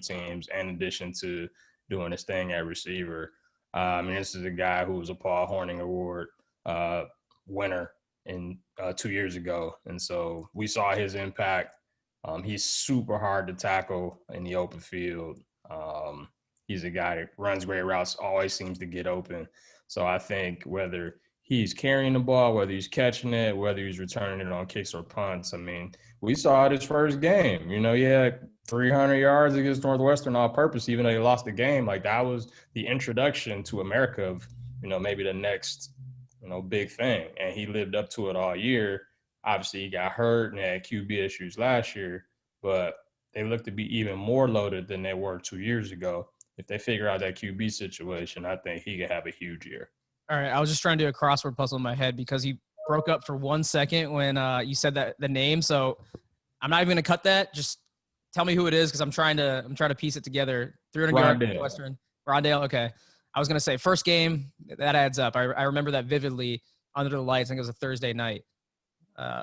Teams, in addition to doing his thing at receiver. This is a guy who was a Paul Hornung Award winner in 2 years ago. And so we saw his impact. He's super hard to tackle in the open field. He's a guy that runs great routes, always seems to get open. So I think whether he's carrying the ball, whether he's catching it, whether he's returning it on kicks or punts, we saw it his first game. He had 300 yards against Northwestern all purpose, even though he lost the game. Like, that was the introduction to America of, maybe the next, big thing. And he lived up to it all year. Obviously, he got hurt and had QB issues last year, but they look to be even more loaded than they were 2 years ago. If they figure out that QB situation, I think he could have a huge year. All right, I was just trying to do a crossword puzzle in my head because you broke up for 1 second when you said that the name. So I'm not even going to cut that. Just tell me who it is because I'm trying to piece it together. 300 yards Western. Rondale. Okay. I was going to say first game. That adds up. I remember that vividly under the lights. I think it was a Thursday night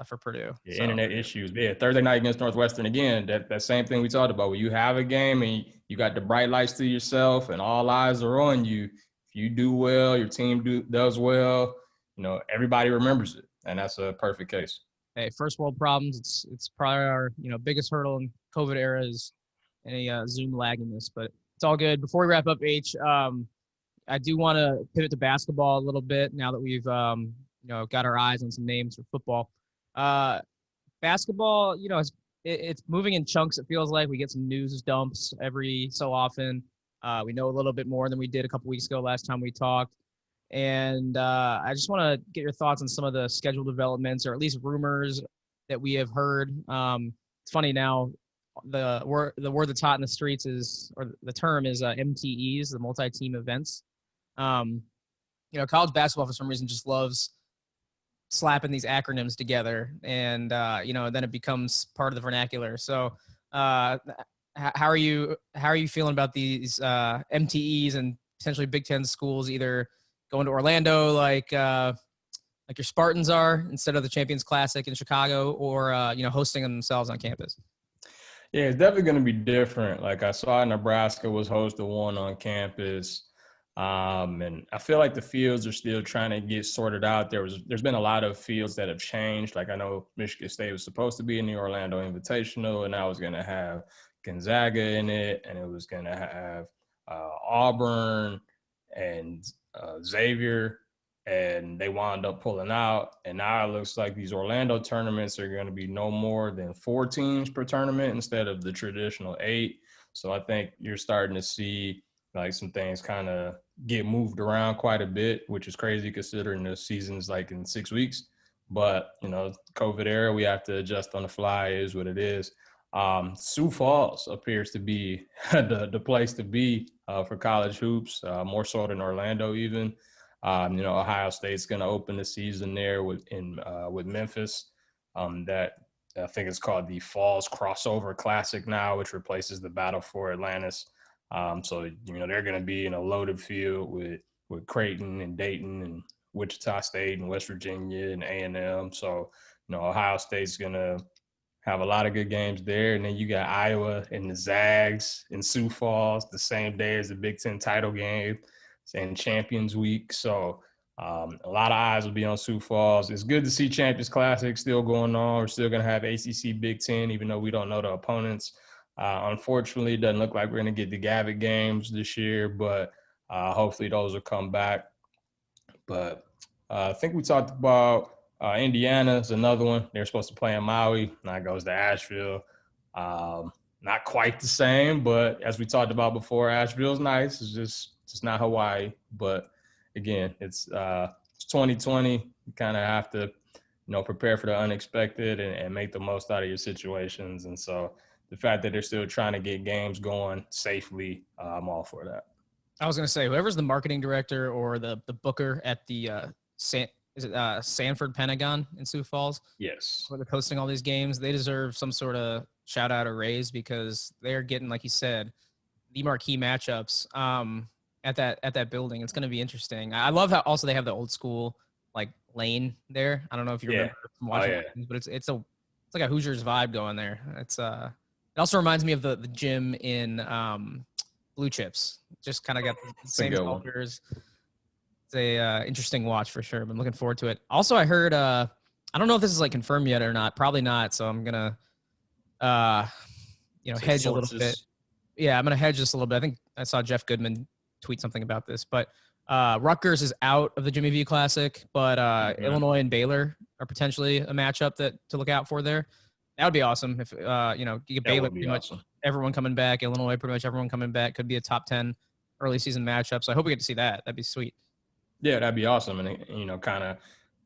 for Purdue. Yeah, so. Internet issues. Yeah, Thursday night against Northwestern again. That same thing we talked about. When you have a game and you got the bright lights to yourself and all eyes are on you. If you do well, your team does well. Everybody remembers it, and that's a perfect case. Hey, first world problems. It's probably our biggest hurdle in COVID era is any Zoom lagginess, but it's all good. Before we wrap up, H, I do want to pivot to basketball a little bit now that we've got our eyes on some names for football. Basketball, it's moving in chunks. It feels like we get some news dumps every so often. We know a little bit more than we did a couple weeks ago last time we talked. And I just want to get your thoughts on some of the schedule developments or at least rumors that we have heard. It's funny now, the word that's hot in the streets the term is MTEs, the multi-team events. College basketball for some reason just loves slapping these acronyms together and then it becomes part of the vernacular. So how are you feeling about these MTEs and potentially Big Ten schools either going to Orlando like your Spartans are instead of the Champions Classic in Chicago or hosting themselves on campus? Yeah, it's definitely going to be different. Like I saw Nebraska was hosting one on campus. And I feel like the fields are still trying to get sorted out. There's been a lot of fields that have changed. Like I know Michigan State was supposed to be in the Orlando Invitational, and now it's going to have Gonzaga in it, and it was going to have Auburn and Xavier, and they wound up pulling out. And now it looks like these Orlando tournaments are going to be no more than 4 teams per tournament instead of the traditional 8. So I think you're starting to see like some things kind of get moved around quite a bit, which is crazy considering the season's like in 6 weeks. But, COVID era, we have to adjust on the fly, is what it is. Sioux Falls appears to be the place to be for college hoops, more so than Orlando even. Ohio State's going to open the season there with Memphis. That I think it's called the Falls Crossover Classic now, which replaces the Battle for Atlantis. So they're going to be in a loaded field with Creighton and Dayton and Wichita State and West Virginia and A&M. So Ohio State's going to have a lot of good games there. And then you got Iowa and the Zags in Sioux Falls the same day as the Big Ten title game and Champions Week. So a lot of eyes will be on Sioux Falls. It's good to see Champions Classic still going on. We're still going to have ACC Big Ten, even though we don't know the opponents. Unfortunately, it doesn't look like we're going to get the Gavitt games this year, but hopefully those will come back. But I think we talked about Indiana is another one. They're supposed to play in Maui. Now it goes to Asheville. Not quite the same, but as we talked about before, Asheville's nice. It's just not Hawaii. But again, it's 2020. You kind of have to, prepare for the unexpected and make the most out of your situations. And so the fact that they're still trying to get games going safely, I'm all for that. I was going to say, whoever's the marketing director or the booker at the Sanford Pentagon in Sioux Falls? Yes. Where they're hosting all these games, they deserve some sort of shout out or raise because they're getting, like you said, the marquee matchups at that building. It's going to be interesting. I love how also they have the old school like lane there. I don't know if you remember from watching, but it's like a Hoosiers vibe going there. It also reminds me of the gym in Blue Chips. just kind of got the same good one. shoulders. It's a interesting watch for sure. I'm looking forward to it. Also, I heard I don't know if this is like confirmed yet or not. Probably not. So I'm gonna hedge a little bit. Yeah, I'm gonna hedge this a little bit. I think I saw Jeff Goodman tweet something about this, but Rutgers is out of the Jimmy V Classic, but Illinois and Baylor are potentially a matchup to look out for there. That would be awesome if you get Baylor pretty much everyone coming back, Illinois pretty much everyone coming back. Could be a top 10 early season matchup. So I hope we get to see that. That'd be sweet. Yeah, that'd be awesome. And kind of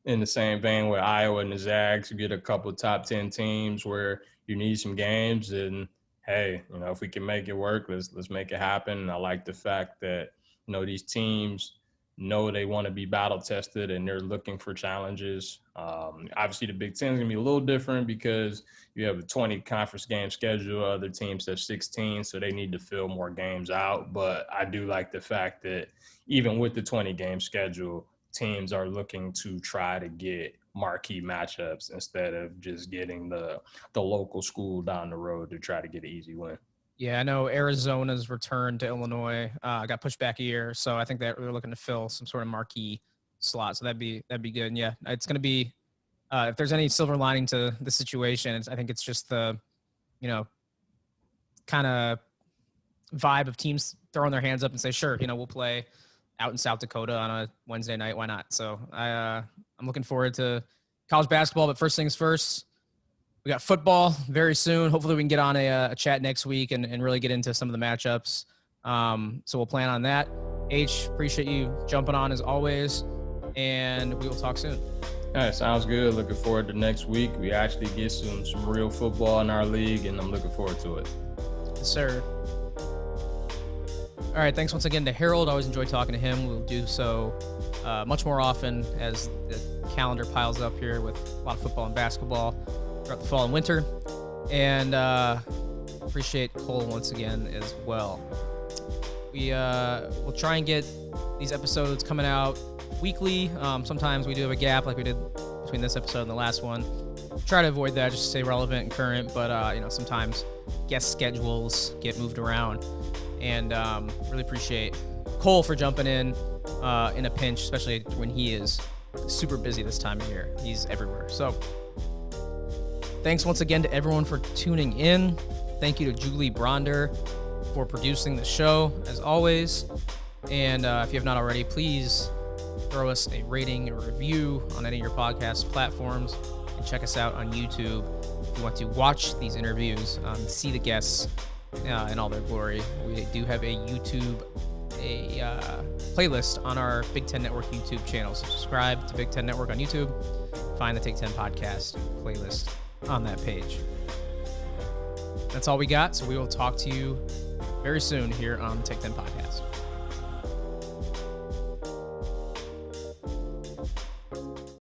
in the same vein with Iowa and the Zags, you get a couple of top 10 teams where you need some games. And hey, if we can make it work, let's make it happen. And I like the fact that these teams know they want to be battle tested and they're looking for challenges. Obviously, the Big Ten is going to be a little different because you have a 20 conference game schedule. Other teams have 16, so they need to fill more games out. But I do like the fact that even with the 20 game schedule, teams are looking to try to get marquee matchups instead of just getting the local school down the road to try to get an easy win. Yeah, I know Arizona's return to Illinois got pushed back a year, so I think that we're looking to fill some sort of marquee slot. So that'd be good. And yeah, it's going to be if there's any silver lining to the situation, I think it's just the kind of vibe of teams throwing their hands up and say, sure, we'll play out in South Dakota on a Wednesday night. Why not? So I'm looking forward to college basketball. But first things first. We got football very soon. Hopefully we can get on a chat next week and really get into some of the matchups. So we'll plan on that. H, appreciate you jumping on as always, and we will talk soon. All right, sounds good. Looking forward to next week. We actually get some real football in our league, and I'm looking forward to it. Yes, sir. All right, thanks once again to Harold. I always enjoy talking to him. We'll do so much more often as the calendar piles up here with a lot of football and basketball throughout the fall and winter. And appreciate Cole once again as well. We'll try and get these episodes coming out weekly. Sometimes we do have a gap like we did between this episode and the last one. Try to avoid that just to stay relevant and current, but sometimes guest schedules get moved around. And really appreciate Cole for jumping in a pinch, especially when he is super busy this time of year. He's everywhere. So thanks once again to everyone for tuning in. Thank you to Julie Bronder for producing the show, as always. And if you have not already, please throw us a rating or review on any of your podcast platforms. And check us out on YouTube if you want to watch these interviews, see the guests in all their glory. We do have a playlist on our Big Ten Network YouTube channel. So subscribe to Big Ten Network on YouTube. Find the Take 10 podcast playlist on that page. That's all we got. So we will talk to you very soon here on the Take 10 podcast.